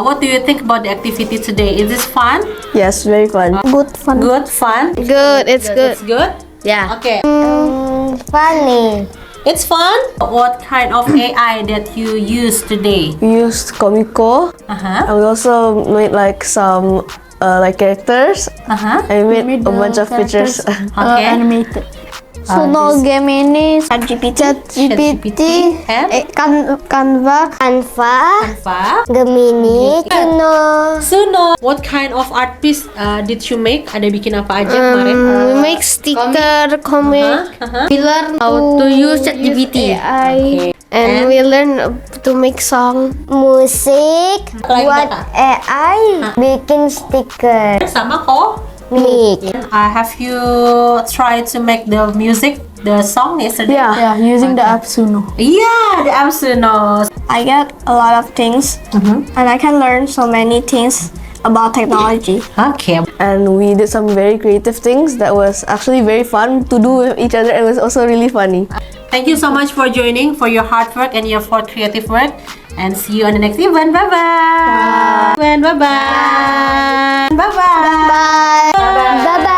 what do you think about the activity today? Is this fun? Yes, very fun. Good fun. Good, fun? Good. It's good. It's good? Yeah. Okay. Funny. It's fun? What kind of AI that you use today? We used Comico, Uh-huh. and we also made like some like characters. Uh-huh. And we made a bunch of pictures. Okay. Animated. Suno game ini ChatGPT, And? Canva, Canva. Gemini, Suno, what kind of art piece did you make? Ada bikin apa aja kemarin? we make sticker, comic. We learn how to use ChatGPT Okay. and we learn to make song, musik, Lagi buat Kak? AI, bikin stiker, Sama kok. mic. Have you tried to make the music, the song yesterday? Yeah. Using the app Suno. Yeah, the app Suno. I get a lot of things and I can learn so many things about technology. Okay. And we did some very creative things that was actually very fun to do with each other, and it was also really funny. Thank you so much for joining, for your hard work and your for creative work. And see you on the next event. Bye-bye. Bye-bye. Bye-bye. Bye. Bye. Bye.